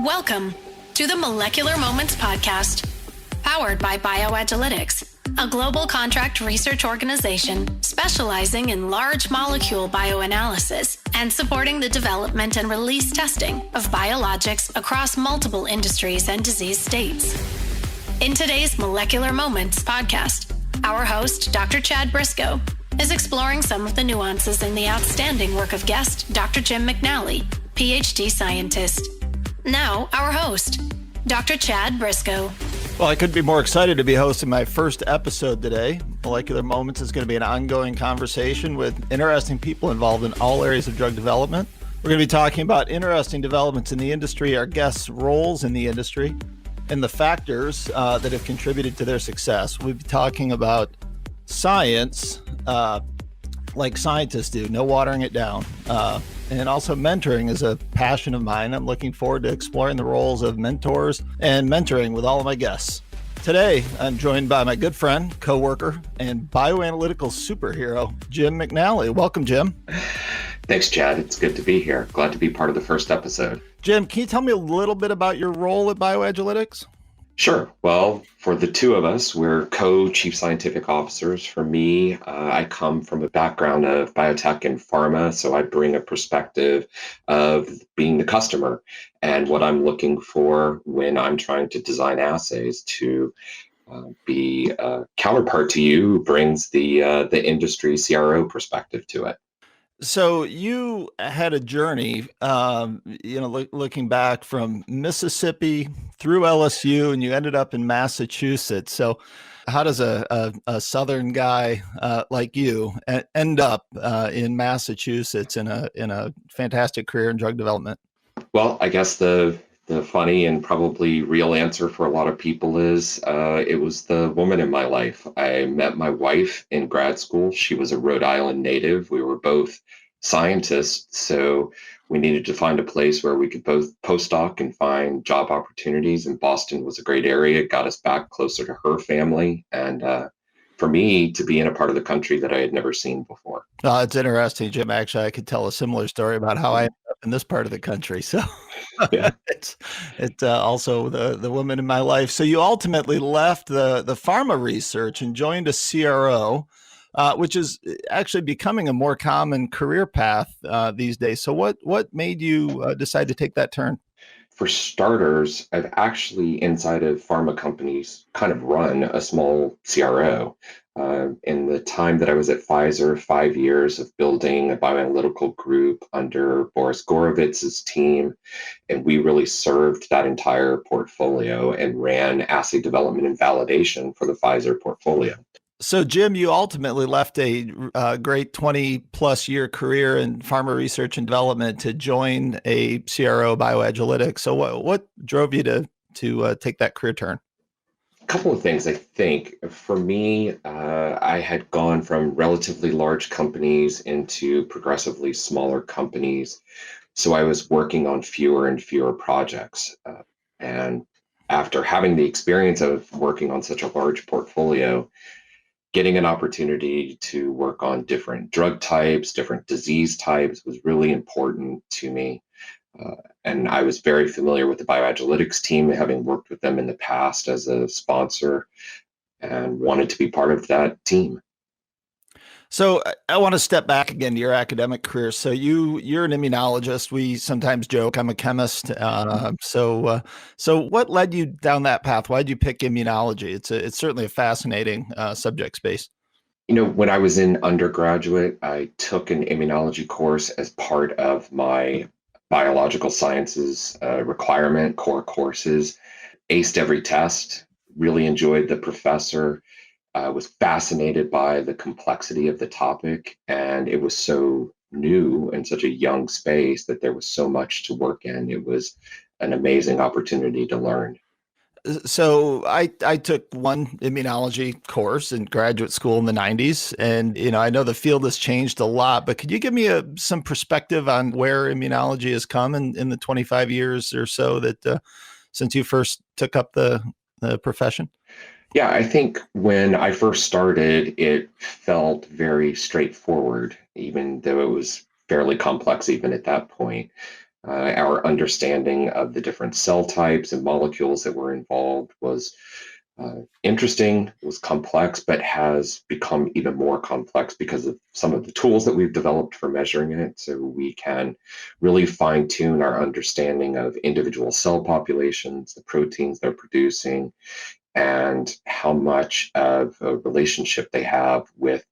Welcome to the Molecular Moments Podcast, powered by BioAgilytix, a global contract research organization specializing in large molecule bioanalysis and supporting the development and release testing of biologics across multiple industries and disease states. In today's Molecular Moments Podcast, our host, Dr. Chad Briscoe, is exploring some of the nuances in the outstanding work of guest Dr. Jim McNally, PhD scientist. Now, our host, Dr. Chad Briscoe. Well, I couldn't be more excited to be hosting my first episode today. Molecular Moments is going to be an ongoing conversation with interesting people involved in all areas of drug development. We're going to be talking about interesting developments in the industry, our guests' roles in the industry, and the factors that have contributed to their success. We'll be talking about science like scientists do, no watering it down. And also mentoring is a passion of mine. I'm looking forward to exploring the roles of mentors and mentoring with all of my guests. Today, I'm joined by my good friend, coworker, and bioanalytical superhero, Jim McNally. Welcome, Jim. Thanks, Chad. It's good to be here. Glad to be part of the first episode. Jim, can you tell me a little bit about your role at BioAgilytix? Sure. Well, for the two of us, we're co-chief scientific officers. For me, I come from a background of biotech and pharma, so I bring a perspective of being the customer and what I'm looking for when I'm trying to design assays to be a counterpart to you who brings the industry CRO perspective to it. So you had a journey, looking back from Mississippi through LSU, and you ended up in Massachusetts. So how does a Southern guy like you end up in Massachusetts in a fantastic career in drug development? Well, I guess the funny and probably real answer for a lot of people is it was the woman in my life. I met my wife in grad school. She was a Rhode Island native. We were both scientists, so we needed to find a place where we could both postdoc and find job opportunities. And Boston was a great area. It got us back closer to her family. And for me to be in a part of the country that I had never seen before. It's interesting, Jim. Actually, I could tell a similar story about how I ended up in this part of the country. So yeah. it's also the woman in my life. So you ultimately left the pharma research and joined a CRO, which is actually becoming a more common career path these days. So what made you decide to take that turn? For starters, I've actually, inside of pharma companies, kind of run a small CRO. In the time that I was at Pfizer, 5 years of building a bioanalytical group under Boris Gorovitz's team, and we really served that entire portfolio and ran assay development and validation for the Pfizer portfolio. So, Jim, you ultimately left a great 20-plus year career in pharma research and development to join a CRO, BioAgilytix. So what drove you to take that career turn? A couple of things, I think. For me, I had gone from relatively large companies into progressively smaller companies. So I was working on fewer and fewer projects. And after having the experience of working on such a large portfolio, getting an opportunity to work on different drug types, different disease types was really important to me. And I was very familiar with the BioAgilytix team, having worked with them in the past as a sponsor, and wanted to be part of that team. So I want to step back again to your academic career. So you're an immunologist. We sometimes joke I'm a chemist. So what led you down that path? Why did you pick immunology? It's certainly a fascinating subject space. You know, when I was in undergraduate, I took an immunology course as part of my biological sciences requirement core courses. Aced every test. Really enjoyed the professor. Was fascinated by the complexity of the topic, and it was so new and such a young space that there was so much to work in. It was an amazing opportunity to learn. So I took one immunology course in graduate school in the 90s, and I know the field has changed a lot, but could you give me some perspective on where immunology has come in the 25 years or so that since you first took up the profession? Yeah, I think when I first started, it felt very straightforward, even though it was fairly complex even at that point. Our understanding of the different cell types and molecules that were involved was interesting, it was complex, but has become even more complex because of some of the tools that we've developed for measuring it. So we can really fine tune our understanding of individual cell populations, the proteins they're producing, and how much of a relationship they have with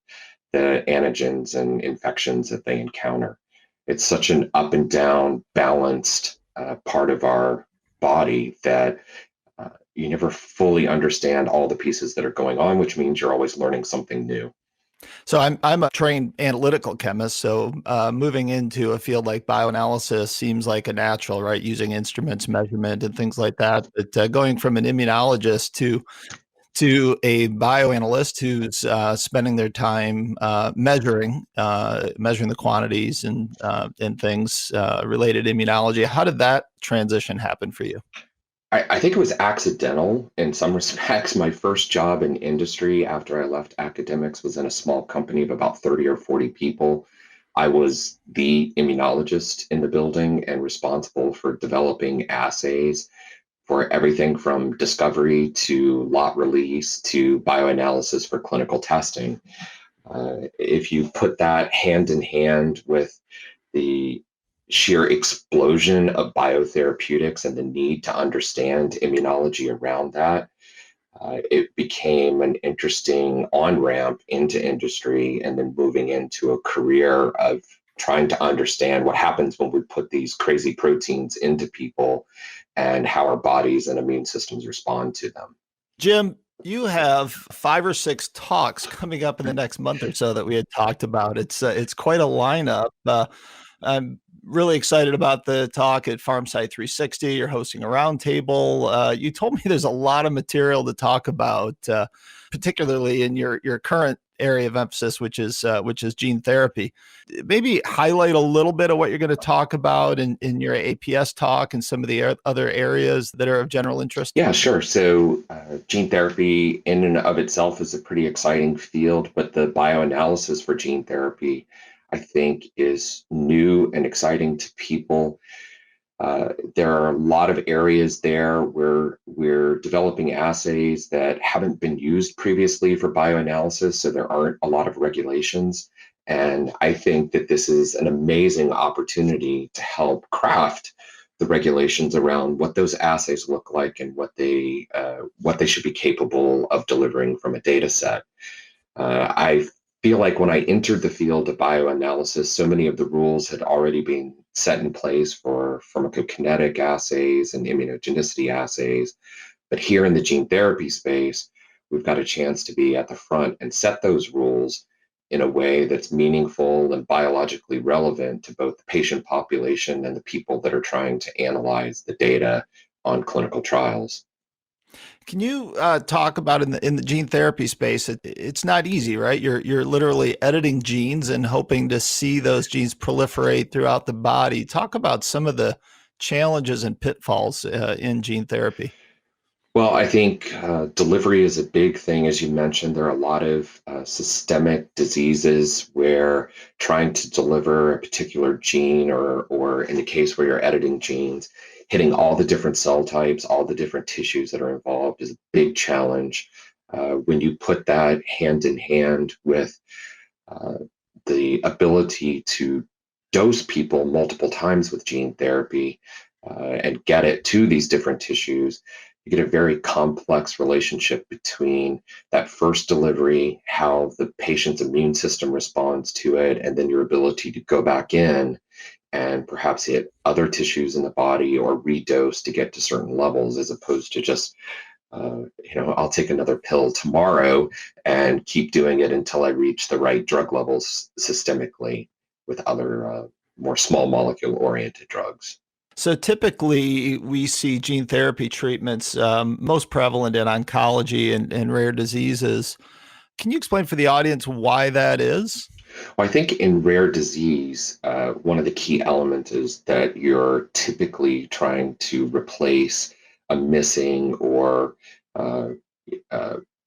the antigens and infections that they encounter. It's such an up and down balanced part of our body that you never fully understand all the pieces that are going on, which means you're always learning something new. So I'm a trained analytical chemist. So moving into a field like bioanalysis seems like a natural, right? Using instruments, measurement, and things like that. But going from an immunologist to a bioanalyst who's spending their time measuring the quantities and things related to immunology, how did that transition happen for you? I think it was accidental in some respects. My first job in industry after I left academics was in a small company of about 30 or 40 people. I was the immunologist in the building and responsible for developing assays for everything from discovery to lot release to bioanalysis for clinical testing. If you put that hand in hand with the sheer explosion of biotherapeutics and the need to understand immunology around that, it became an interesting on ramp into industry and then moving into a career of trying to understand what happens when we put these crazy proteins into people and how our bodies and immune systems respond to them. Jim, you have 5 or 6 talks coming up in the next month or so that we had talked about. It's quite a lineup. I'm really excited about the talk at FarmSite 360. You're hosting a roundtable. You told me there's a lot of material to talk about, particularly in your current area of emphasis, which is gene therapy. Maybe highlight a little bit of what you're going to talk about in your APS talk and some of the other areas that are of general interest. Yeah, sure. So gene therapy in and of itself is a pretty exciting field, but the bioanalysis for gene therapy, I think, is new and exciting to people. There are a lot of areas there where we're developing assays that haven't been used previously for bioanalysis, so there aren't a lot of regulations. And I think that this is an amazing opportunity to help craft the regulations around what those assays look like and what they should be capable of delivering from a data set. I feel like when I entered the field of bioanalysis, so many of the rules had already been set in place for pharmacokinetic assays and immunogenicity assays. But here in the gene therapy space, we've got a chance to be at the front and set those rules in a way that's meaningful and biologically relevant to both the patient population and the people that are trying to analyze the data on clinical trials. Can you talk about in the gene therapy space? It's not easy, right? You're literally editing genes and hoping to see those genes proliferate throughout the body. Talk about some of the challenges and pitfalls in gene therapy. Well, I think delivery is a big thing. As you mentioned, there are a lot of systemic diseases where trying to deliver a particular gene, or in the case where you're editing genes, hitting all the different cell types, all the different tissues that are involved is a big challenge. When you put that hand in hand with the ability to dose people multiple times with gene therapy and get it to these different tissues, you get a very complex relationship between that first delivery, how the patient's immune system responds to it, and then your ability to go back in and perhaps hit other tissues in the body or redose to get to certain levels, as opposed to just, I'll take another pill tomorrow and keep doing it until I reach the right drug levels systemically with other more small molecule oriented drugs. So typically, we see gene therapy treatments most prevalent in oncology and rare diseases. Can you explain for the audience why that is? Well, I think in rare disease, one of the key elements is that you're typically trying to replace a missing or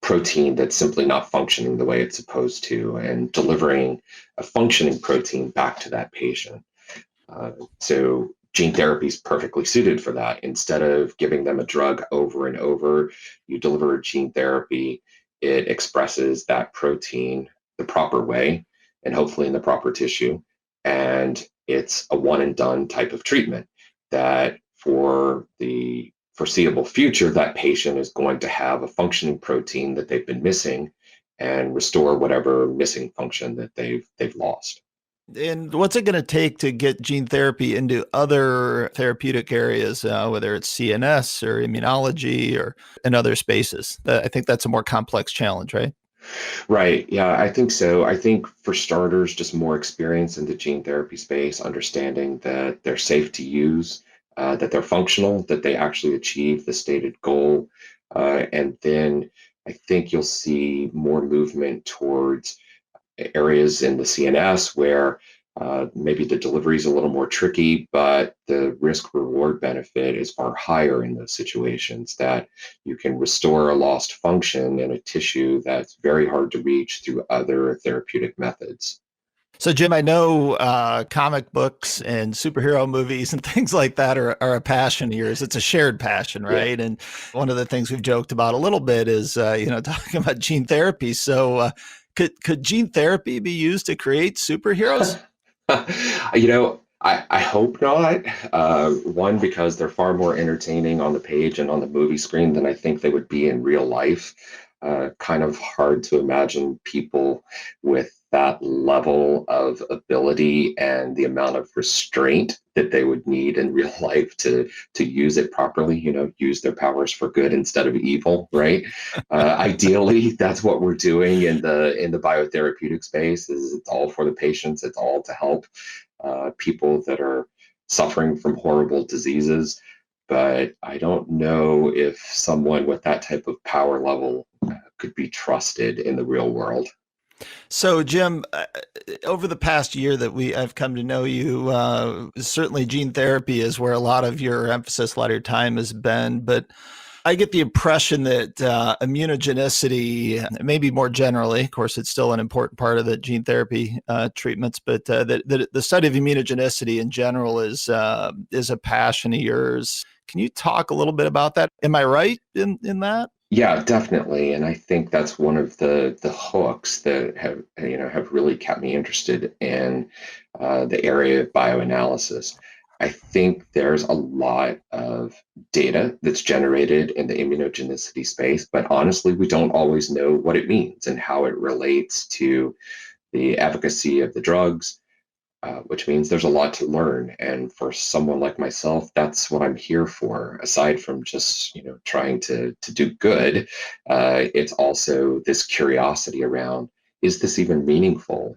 protein that's simply not functioning the way it's supposed to, and delivering a functioning protein back to that patient. So gene therapy is perfectly suited for that. Instead of giving them a drug over and over, you deliver a gene therapy, it expresses that protein the proper way and hopefully in the proper tissue. And it's a one and done type of treatment that for the foreseeable future, that patient is going to have a functioning protein that they've been missing and restore whatever missing function that they've lost. And what's it going to take to get gene therapy into other therapeutic areas, whether it's CNS or immunology or in other spaces? I think that's a more complex challenge, right? Right. Yeah, I think so. I think for starters, just more experience in the gene therapy space, understanding that they're safe to use, that they're functional, that they actually achieve the stated goal. And then I think you'll see more movement towards areas in the CNS where maybe the delivery is a little more tricky, but the risk reward benefit is far higher in those situations, that you can restore a lost function in a tissue that's very hard to reach through other therapeutic methods. So, Jim, I know comic books and superhero movies and things like that are a passion of yours. It's a shared passion, Yeah. right? And one of the things we've joked about a little bit is, talking about gene therapy. So, could gene therapy be used to create superheroes? I hope not. One, because they're far more entertaining on the page and on the movie screen than I think they would be in real life. Kind of hard to imagine people with that level of ability and the amount of restraint that they would need in real life to use it properly, use their powers for good instead of evil, right? Ideally, that's what we're doing in the biotherapeutic space. Is it's all for the patients, it's all to help people that are suffering from horrible diseases. But I don't know if someone with that type of power level could be trusted in the real world. So, Jim, over the past year that I've come to know you, certainly gene therapy is where a lot of your emphasis, a lot of your time has been. But I get the impression that immunogenicity, maybe more generally, of course, it's still an important part of the gene therapy treatments, but that the study of immunogenicity in general is a passion of yours. Can you talk a little bit about that? Am I right in that? Yeah, definitely. And I think that's one of the hooks that have really kept me interested in the area of bioanalysis. I think there's a lot of data that's generated in the immunogenicity space, but honestly, we don't always know what it means and how it relates to the efficacy of the drugs, which means there's a lot to learn. And for someone like myself, that's what I'm here for. Aside from just trying to do good, it's also this curiosity around: is this even meaningful?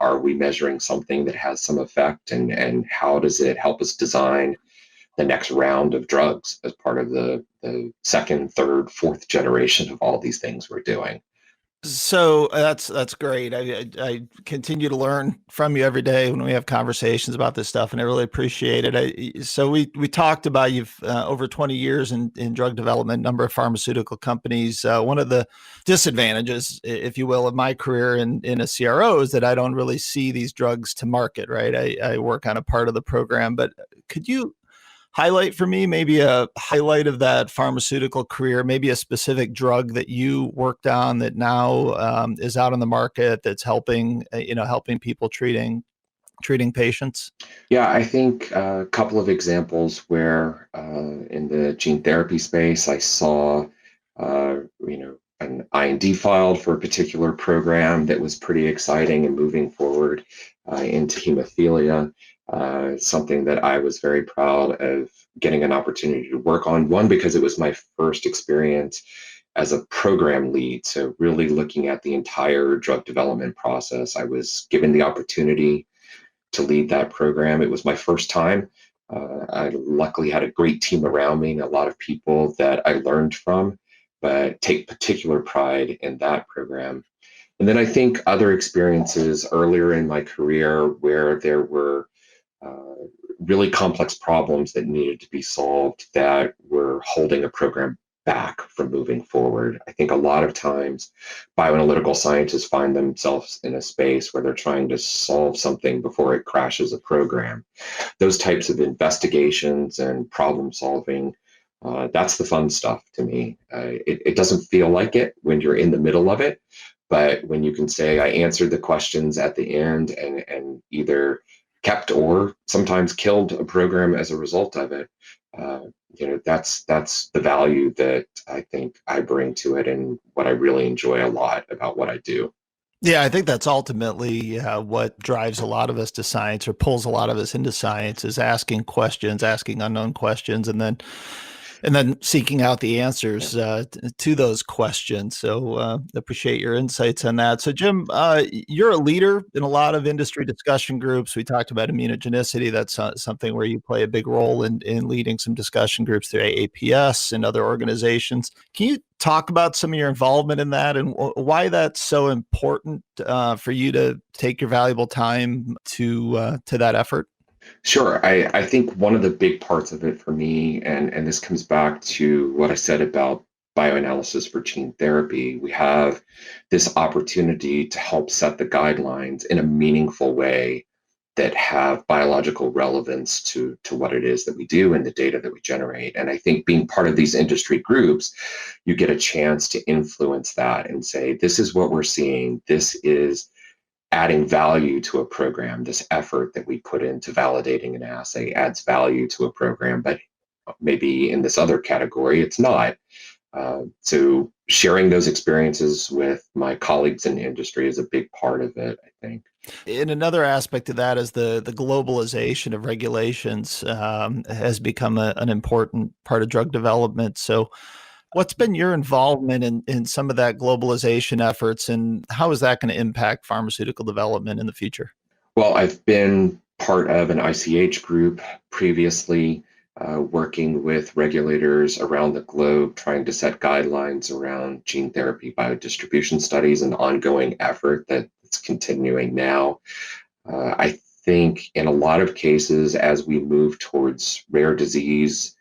Are we measuring something that has some effect, and how does it help us design the next round of drugs as part of the second, third, fourth generation of all these things we're doing? So that's great. I continue to learn from you every day when we have conversations about this stuff, and I really appreciate it. So we talked about you've over 20 years in drug development, number of pharmaceutical companies. One of the disadvantages, if you will, of my career in a CRO is that I don't really see these drugs to market. Right, I work on a part of the program, but could you highlight for me maybe a highlight of that pharmaceutical career, maybe a specific drug that you worked on that now is out on the market that's helping people treating patients? Yeah, I think a couple of examples where in the gene therapy space, I saw, an IND filed for a particular program that was pretty exciting and moving forward into hemophilia, something that I was very proud of getting an opportunity to work on. One, because it was my first experience as a program lead. So really looking at the entire drug development process. I was given the opportunity to lead that program. It was my first time. I luckily had a great team around me and a lot of people that I learned from, but take particular pride in that program. And then I think other experiences earlier in my career where there were really complex problems that needed to be solved that were holding a program back from moving forward. I think a lot of times bioanalytical scientists find themselves in a space where they're trying to solve something before it crashes a program. Those types of investigations and problem solving, that's the fun stuff to me. It doesn't feel like it when you're in the middle of it, but when you can say, I answered the questions at the end and either kept or sometimes killed a program as a result of it, that's the value that I think I bring to it and what I really enjoy a lot about what I do. Yeah, I think that's ultimately what drives a lot of us to science, or pulls a lot of us into science, is asking questions, asking unknown questions, and then seeking out the answers to those questions. So appreciate your insights on that. So Jim, you're a leader in a lot of industry discussion groups. We talked about immunogenicity. That's something where you play a big role in leading some discussion groups through AAPS and other organizations. Can you talk about some of your involvement in that and why that's so important for you to take your valuable time to that effort? Sure. I think one of the big parts of it for me, and this comes back to what I said about bioanalysis for gene therapy, we have this opportunity to help set the guidelines in a meaningful way that have biological relevance to what it is that we do and the data that we generate. And I think being part of these industry groups, you get a chance to influence that and say, this is what we're seeing. This is adding value to a program. This effort that we put into validating an assay adds value to a program, but maybe in this other category, it's not. So sharing those experiences with my colleagues in the industry is a big part of it, I think. And another aspect of that is the globalization of regulations has become an important part of drug development. So what's been your involvement in some of that globalization efforts, and how is that going to impact pharmaceutical development in the future? Well, I've been part of an ICH group previously, working with regulators around the globe, trying to set guidelines around gene therapy biodistribution studies, an ongoing effort that's continuing now. I think in a lot of cases, as we move towards rare disease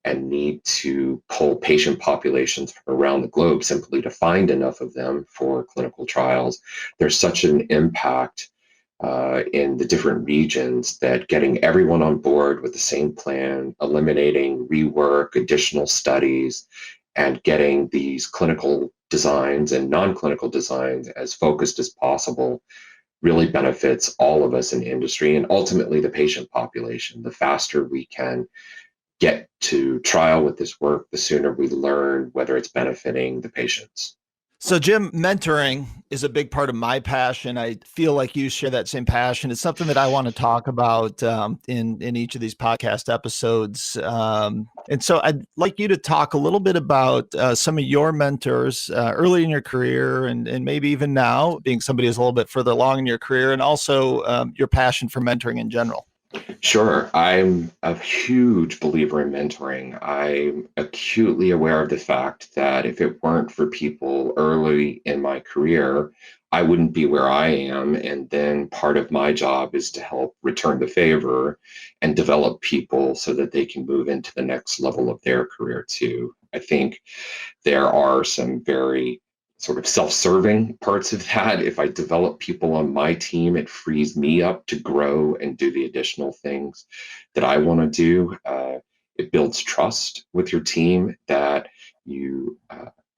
and need to pull patient populations from around the globe simply to find enough of them for clinical trials, there's such an impact in the different regions that getting everyone on board with the same plan, eliminating rework, additional studies, and getting these clinical designs and non-clinical designs as focused as possible really benefits all of us in the industry and ultimately the patient population. The faster we can get to trial with this work, the sooner we learn whether it's benefiting the patients. So Jim, mentoring is a big part of my passion. I feel like you share that same passion. It's something that I want to talk about in each of these podcast episodes. And so I'd like you to talk a little bit about some of your mentors early in your career and maybe even now, being somebody who's a little bit further along in your career, and also your passion for mentoring in general. Sure. I'm a huge believer in mentoring. I'm acutely aware of the fact that if it weren't for people early in my career, I wouldn't be where I am. And then part of my job is to help return the favor and develop people so that they can move into the next level of their career too. I think there are some very sort of self-serving parts of that. If I develop people on my team, it frees me up to grow and do the additional things that I want to do. It builds trust with your team that you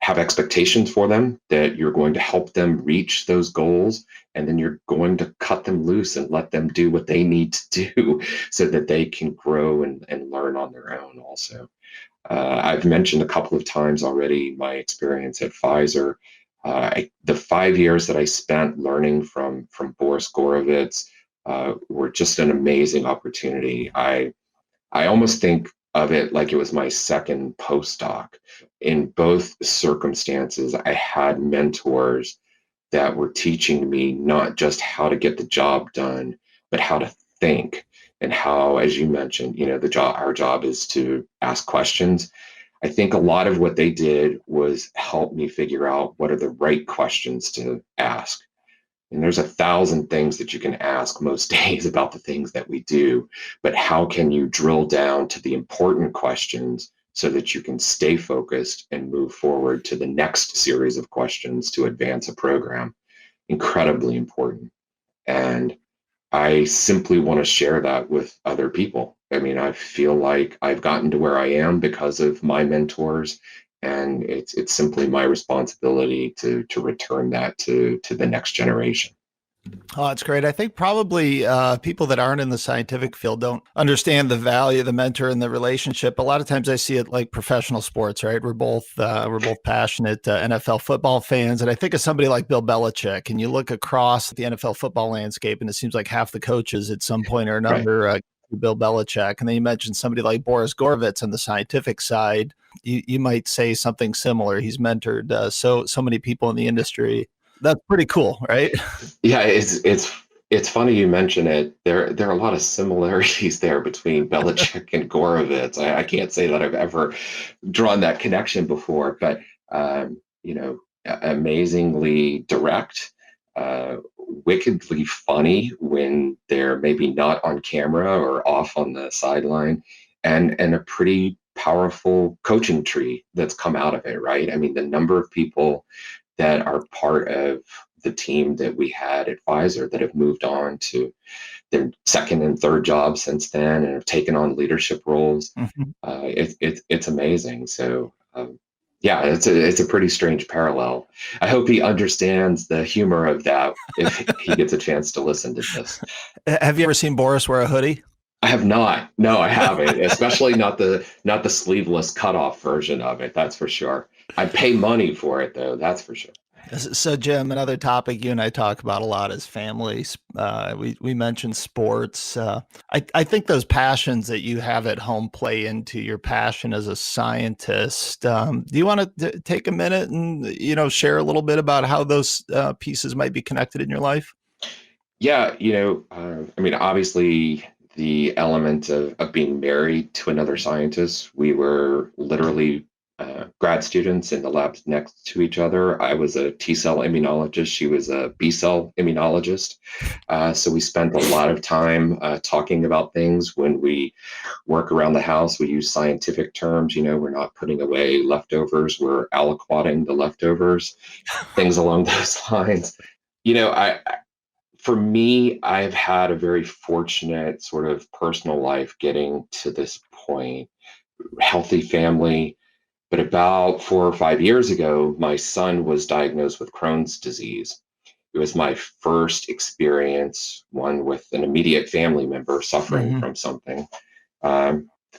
have expectations for them, that you're going to help them reach those goals, and then you're going to cut them loose and let them do what they need to do so that they can grow and learn on their own also. I've mentioned a couple of times already my experience at Pfizer. The 5 years that I spent learning from Boris Gorovitz were just an amazing opportunity. I almost think of it like it was my second postdoc. In both circumstances, I had mentors that were teaching me not just how to get the job done, but how to think. And how, as you mentioned, our job is to ask questions. I think a lot of what they did was help me figure out what are the right questions to ask. And there's 1,000 things that you can ask most days about the things that we do, but how can you drill down to the important questions so that you can stay focused and move forward to the next series of questions to advance a program. Incredibly important. And I simply want to share that with other people. I mean, I feel like I've gotten to where I am because of my mentors, and it's simply my responsibility to return that to the next generation. Oh, that's great. I think probably people that aren't in the scientific field don't understand the value of the mentor and the relationship. A lot of times I see it like professional sports, right? We're both passionate NFL football fans. And I think of somebody like Bill Belichick, and you look across the NFL football landscape, and it seems like half the coaches at some point or Right. another Bill Belichick. And then you mentioned somebody like Boris Gorovitz on the scientific side. You might say something similar. He's mentored so many people in the industry. That's pretty cool, right? Yeah, it's funny you mention it. There are a lot of similarities there between Belichick and Gorovitz. I can't say that I've ever drawn that connection before, but amazingly direct, wickedly funny when they're maybe not on camera or off on the sideline, and a pretty powerful coaching tree that's come out of it, right? I mean, the number of people that are part of the team that we had at Pfizer that have moved on to their second and third jobs since then and have taken on leadership roles. Mhm. It's amazing. So yeah, it's a pretty strange parallel. I hope he understands the humor of that if he gets a chance to listen to this. Have you ever seen Boris wear a hoodie? I have not. No, I haven't. Especially not the sleeveless cutoff version of it. That's for sure. I'd pay money for it though. That's for sure. So, Jim, another topic you and I talk about a lot is families. We mentioned sports. I think those passions that you have at home play into your passion as a scientist. Do you want to take a minute and share a little bit about how those pieces might be connected in your life? Yeah, I mean, obviously, the element of being married to another scientist, we were literally grad students in the labs next to each other. I was a T cell immunologist. She was a B cell immunologist. So we spent a lot of time talking about things. When we work around the house, we use scientific terms. We're not putting away leftovers. We're aliquoting the leftovers, things along those lines. For me, I've had a very fortunate sort of personal life getting to this point, healthy family. But about 4 or 5 years ago, my son was diagnosed with Crohn's disease. It was my first experience, one with an immediate family member suffering Mm-hmm. from something.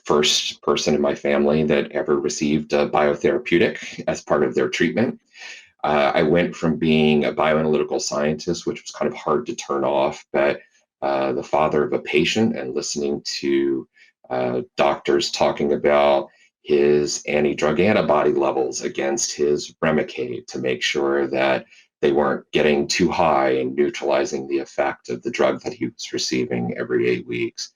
First person in my family that ever received a biotherapeutic as part of their treatment. I went from being a bioanalytical scientist, which was kind of hard to turn off, but the father of a patient and listening to doctors talking about his anti-drug antibody levels against his Remicade to make sure that they weren't getting too high and neutralizing the effect of the drug that he was receiving every 8 weeks.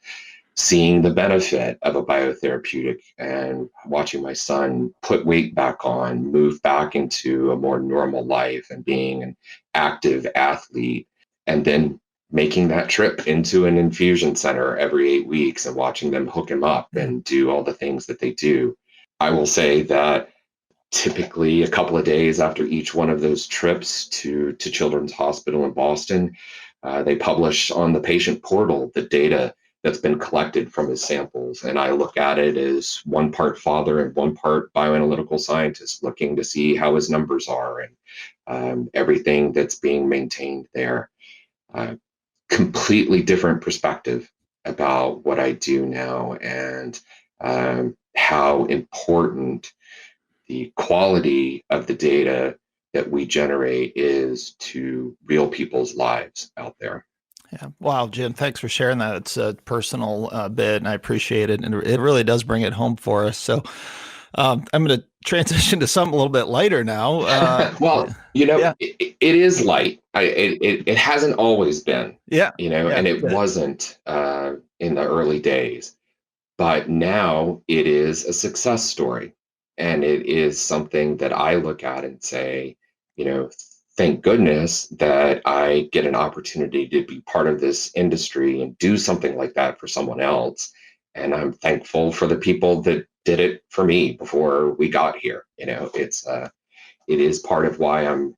Seeing the benefit of a biotherapeutic and watching my son put weight back on, move back into a more normal life and being an active athlete, and then making that trip into an infusion center every 8 weeks and watching them hook him up and do all the things that they do. I will say that typically a couple of days after each one of those trips to Children's Hospital in Boston, they publish on the patient portal the data that's been collected from his samples. And I look at it as one part father and one part bioanalytical scientist, looking to see how his numbers are and everything that's being maintained there. Completely different perspective about what I do now and how important the quality of the data that we generate is to real people's lives out there. Yeah. Wow, Jim, thanks for sharing that. It's a personal bit, and I appreciate it. And it really does bring it home for us. So I'm going to transition to something a little bit lighter now. Well, Yeah. it is light. It hasn't always been, Yeah. and it wasn't in the early days. But now it is a success story. And it is something that I look at and say, thank goodness that I get an opportunity to be part of this industry and do something like that for someone else. And I'm thankful for the people that did it for me before we got here. It is part of why I'm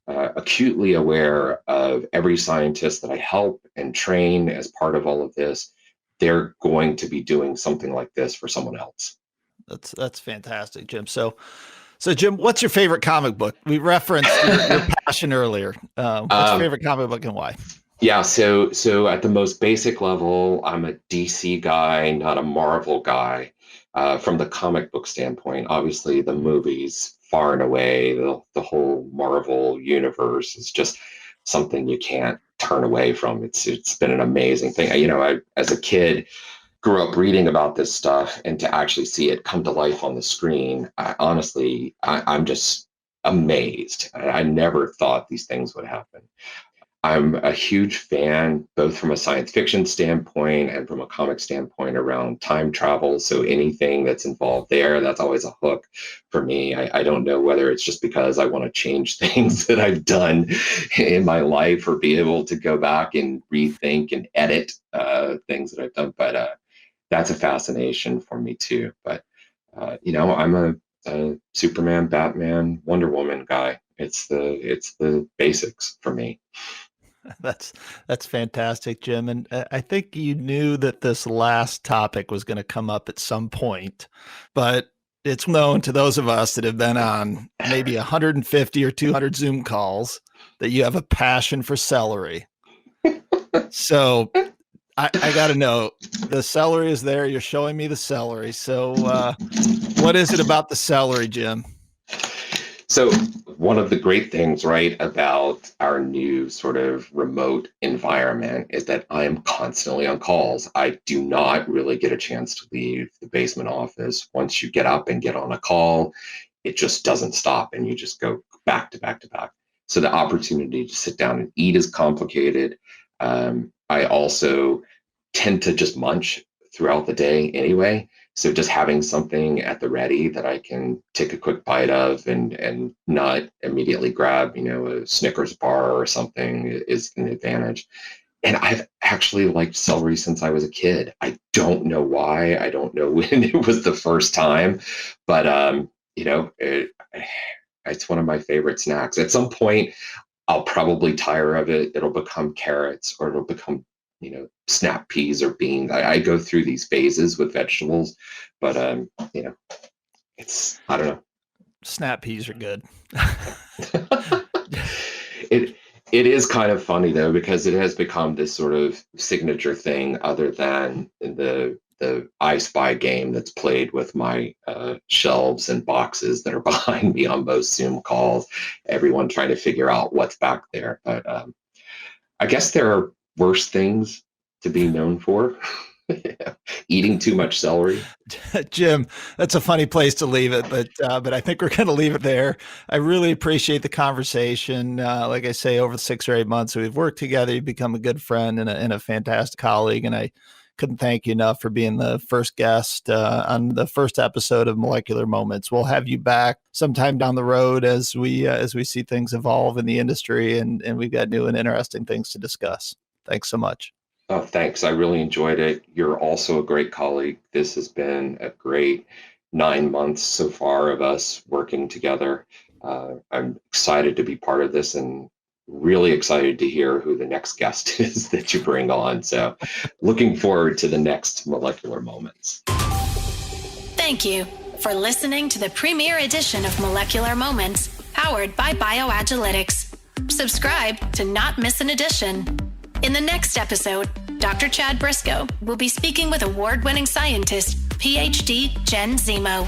acutely aware of every scientist that I help and train as part of all of this. They're going to be doing something like this for someone else. That's fantastic, Jim. So Jim, what's your favorite comic book? We referenced your passion earlier. What's your favorite comic book and why? Yeah, so at the most basic level, I'm a DC guy, not a Marvel guy. From the comic book standpoint, obviously the movies far and away, the whole Marvel universe is just something you can't turn away from. It's been an amazing thing. I as a kid grew up reading about this stuff, and to actually see it come to life on the screen, I'm just amazed. I never thought these things would happen. I'm a huge fan, both from a science fiction standpoint and from a comic standpoint, around time travel. So anything that's involved there, that's always a hook for me. I don't know whether it's just because I want to change things that I've done in my life, or be able to go back and rethink and edit things that I've done. But that's a fascination for me too. But I'm a Superman, Batman, Wonder Woman guy. It's the basics for me. That's fantastic, Jim. And I think you knew that this last topic was going to come up at some point, but it's known to those of us that have been on maybe 150 or 200 Zoom calls that you have a passion for celery. So I got to know, the celery is there. You're showing me the celery. So what is it about the celery, Jim? So one of the great things, right, about our new sort of remote environment is that I am constantly on calls. I do not really get a chance to leave the basement office. Once you get up and get on a call, it just doesn't stop, and you just go back to back to back. So the opportunity to sit down and eat is complicated. I also tend to just munch throughout the day anyway. So just having something at the ready that I can take a quick bite of and not immediately grab, a Snickers bar or something is an advantage. And I've actually liked celery since I was a kid. I don't know why. I don't know when it was the first time, but it's one of my favorite snacks. At some point, I'll probably tire of it. It'll become carrots, or it'll become snap peas or beans. I go through these phases with vegetables, but I don't know. Snap peas are good. It is kind of funny though, because it has become this sort of signature thing, other than the I Spy game that's played with my shelves and boxes that are behind me on most Zoom calls. Everyone trying to figure out what's back there. But I guess there are worse things to be known for. Eating too much celery. Jim, that's a funny place to leave it, but I think we're going to leave it there. I really appreciate the conversation. Like I say, over 6 or 8 months we've worked together, you've become a good friend and a fantastic colleague, and I couldn't thank you enough for being the first guest on the first episode of Molecular Moments. We'll have you back sometime down the road as we see things evolve in the industry, and we've got new and interesting things to discuss. Thanks so much. Oh, thanks. I really enjoyed it. You're also a great colleague. This has been a great 9 months so far of us working together. I'm excited to be part of this, and really excited to hear who the next guest is that you bring on. So looking forward to the next Molecular Moments. Thank you for listening to the premiere edition of Molecular Moments, powered by BioAgilytix. Subscribe to not miss an edition. In the next episode, Dr. Chad Briscoe will be speaking with award-winning scientist, PhD Jen Zemo.